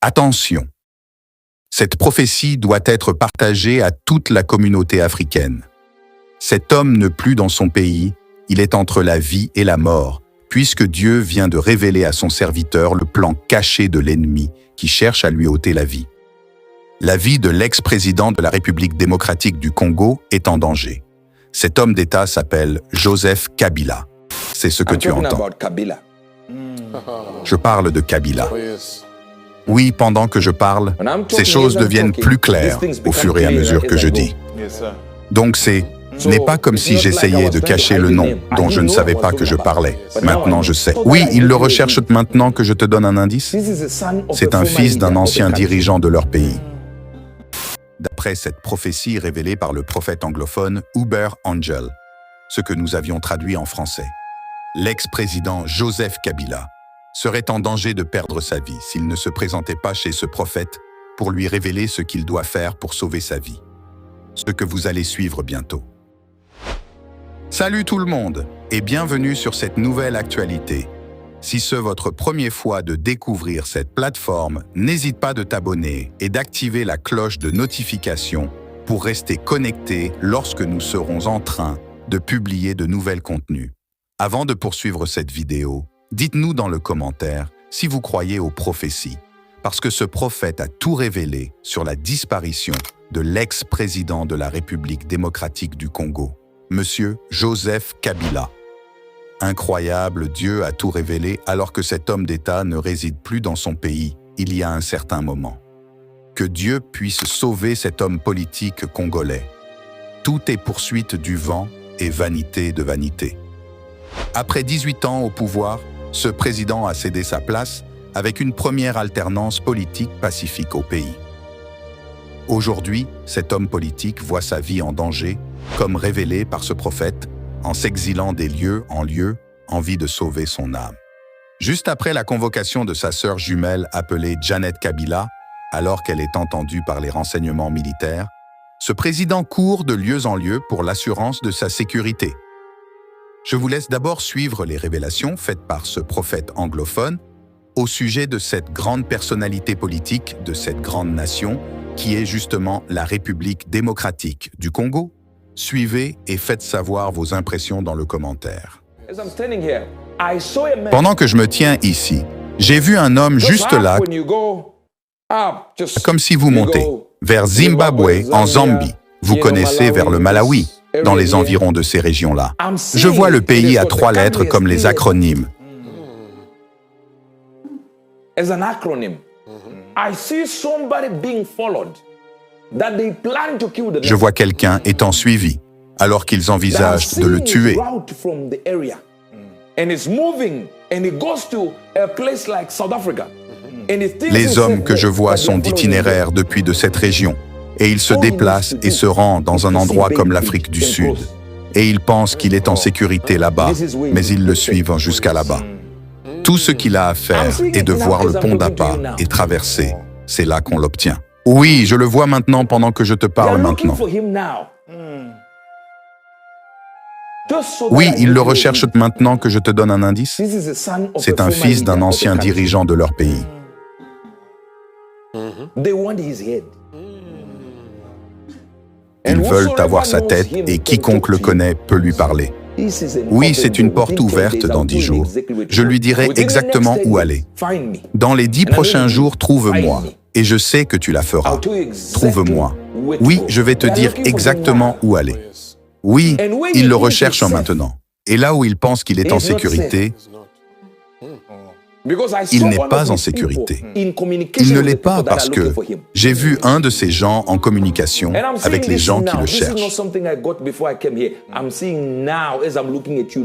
Attention! Cette prophétie doit être partagée à toute la communauté africaine. Cet homme ne plus dans son pays, il est entre la vie et la mort, puisque Dieu vient de révéler à son serviteur le plan caché de l'ennemi qui cherche à lui ôter la vie. La vie de l'ex-président de la République démocratique du Congo est en danger. Cet homme d'État s'appelle Joseph Kabila. C'est ce que tu entends. Je parle de Kabila. Oui, pendant que je parle, ces choses deviennent plus claires au fur et à mesure que je dis. Donc ce n'est pas comme si j'essayais de cacher le nom dont je ne savais pas que je parlais. Maintenant, je sais. Oui, ils le recherchent maintenant que je te donne un indice. C'est un fils d'un ancien dirigeant de leur pays. D'après cette prophétie révélée par le prophète anglophone Uber Angel, ce que nous avions traduit en français, l'ex-président Joseph Kabila serait en danger de perdre sa vie s'il ne se présentait pas chez ce prophète pour lui révéler ce qu'il doit faire pour sauver sa vie. Ce que vous allez suivre bientôt. Salut tout le monde et bienvenue sur cette nouvelle actualité. Si c'est votre première fois de découvrir cette plateforme, n'hésite pas de t'abonner et d'activer la cloche de notification pour rester connecté lorsque nous serons en train de publier de nouveaux contenus. Avant de poursuivre cette vidéo, dites-nous dans le commentaire si vous croyez aux prophéties, parce que ce prophète a tout révélé sur la disparition de l'ex-président de la République démocratique du Congo, Monsieur Joseph Kabila. Incroyable, Dieu a tout révélé alors que cet homme d'État ne réside plus dans son pays il y a un certain moment. Que Dieu puisse sauver cet homme politique congolais. Tout est poursuite du vent et vanité de vanité. Après 18 ans au pouvoir, ce président a cédé sa place avec une première alternance politique pacifique au pays. Aujourd'hui, cet homme politique voit sa vie en danger, comme révélé par ce prophète, en s'exilant des lieux en lieu, en vue de sauver son âme. Juste après la convocation de sa sœur jumelle appelée Janet Kabila, alors qu'elle est entendue par les renseignements militaires, ce président court de lieu en lieu pour l'assurance de sa sécurité. Je vous laisse d'abord suivre les révélations faites par ce prophète anglophone au sujet de cette grande personnalité politique de cette grande nation qui est justement la République démocratique du Congo. Suivez et faites savoir vos impressions dans le commentaire. Pendant que je me tiens ici, j'ai vu un homme juste là, comme si vous montez vers Zimbabwe en Zambie. Vous connaissez vers le Malawi, dans les environs de ces régions-là. Je vois le pays à 3 lettres comme les acronymes. Je vois quelqu'un étant suivi, alors qu'ils envisagent de le tuer. Les hommes que je vois sont d'itinéraire depuis de cette région, et ils se déplacent et se rendent dans un endroit comme l'Afrique du Sud. Et ils pensent qu'il est en sécurité là-bas, mais ils le suivent jusqu'à là-bas. Tout ce qu'il a à faire est de voir le pont d'Apa et traverser. C'est là qu'on l'obtient. Oui, je le vois maintenant pendant que je te parle maintenant. Oui, ils le recherchent maintenant que je te donne un indice. C'est un fils d'un ancien dirigeant de leur pays. Ils veulent avoir sa tête et quiconque le connaît peut lui parler. Oui, c'est une porte ouverte dans 10 jours. Je lui dirai exactement où aller. Dans les 10 prochains jours, trouve-moi. Et je sais que tu la feras. Trouve-moi. Oui, je vais te dire exactement où aller. Oui, il le recherche maintenant. Et là où il pense qu'il est en sécurité, il n'est pas en sécurité. Il ne l'est pas parce que j'ai vu un de ces gens en communication avec les gens qui le cherchent.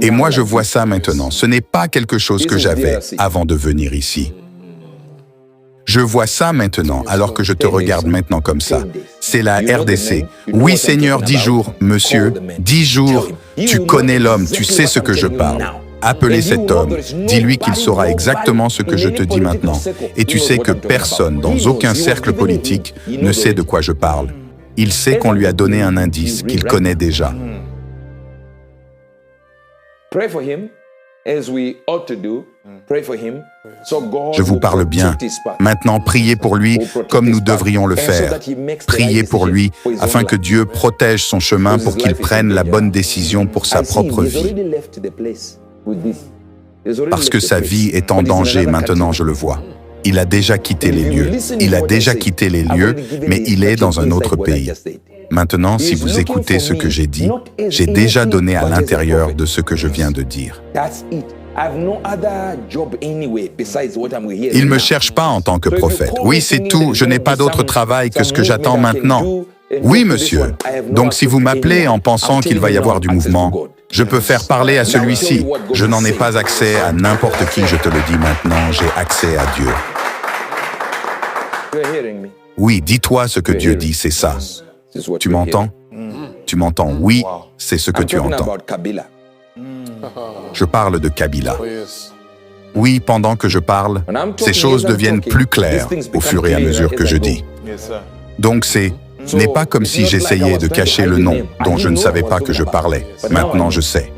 Et moi, je vois ça maintenant. Ce n'est pas quelque chose que j'avais avant de venir ici. Je vois ça maintenant, alors que je te regarde maintenant comme ça. C'est la RDC. Oui, Seigneur, 10 jours, monsieur, 10 jours. Tu connais l'homme, tu sais ce que je parle. Appelez cet homme, dis-lui qu'il saura exactement ce que je te dis maintenant. Et tu sais que personne, dans aucun cercle politique, ne sait de quoi je parle. Il sait qu'on lui a donné un indice qu'il connaît déjà. Je vous parle bien. Maintenant, priez pour lui comme nous devrions le faire. Priez pour lui afin que Dieu protège son chemin pour qu'il prenne la bonne décision pour sa propre vie. Parce que sa vie est en danger maintenant, je le vois. Il a déjà quitté les lieux. Il a déjà quitté les lieux, mais il est dans un autre pays. Maintenant, si vous écoutez ce que j'ai dit, j'ai déjà donné à l'intérieur de ce que je viens de dire. Il ne me cherche pas en tant que prophète. Oui, c'est tout. Je n'ai pas d'autre travail que ce que j'attends maintenant. Oui, monsieur. Donc si vous m'appelez en pensant qu'il va y avoir du mouvement, je peux faire parler à celui-ci. Je n'en ai pas accès à n'importe qui, je te le dis maintenant, j'ai accès à Dieu. Oui, dis-toi ce que Dieu dit, c'est ça. Tu m'entends? Tu m'entends? Oui, c'est ce que tu entends. Je parle de Kabila. Oui, pendant que je parle, ces choses deviennent plus claires au fur et à mesure que je dis. Donc ce n'est pas comme si j'essayais de cacher le nom dont je ne savais pas que je parlais. Maintenant, je sais.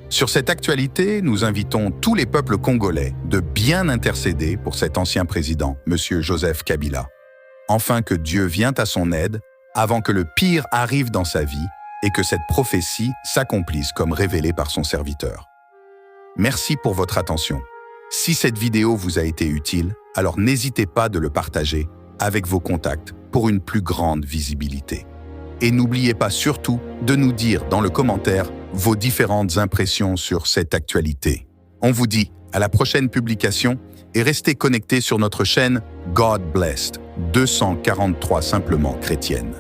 Sur cette actualité, nous invitons tous les peuples congolais de bien intercéder pour cet ancien président, M. Joseph Kabila, afin que Dieu vienne à son aide avant que le pire arrive dans sa vie et que cette prophétie s'accomplisse comme révélée par son serviteur. Merci pour votre attention. Si cette vidéo vous a été utile, alors n'hésitez pas de le partager avec vos contacts pour une plus grande visibilité. Et n'oubliez pas surtout de nous dire dans le commentaire vos différentes impressions sur cette actualité. On vous dit à la prochaine publication et restez connectés sur notre chaîne God Blessed 243 simplement chrétienne.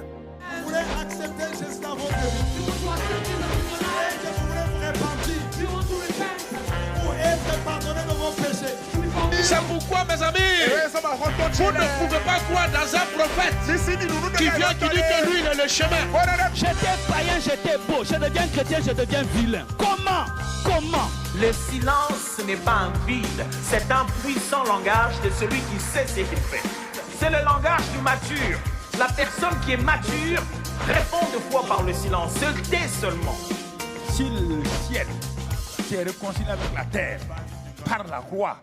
C'est pourquoi, mes amis, vous ne pouvez pas croire dans un prophète qui vient, qui dit que lui, il est le chemin. J'étais païen, j'étais beau. Je deviens chrétien, je deviens vilain. Comment? Le silence, ce n'est pas un vide. C'est un puissant langage de celui qui sait ce qu'il fait. C'est le langage du mature. La personne qui est mature répond de fois par le silence. Se tait seulement. Si le ciel s'est réconcilié avec la terre par la croix,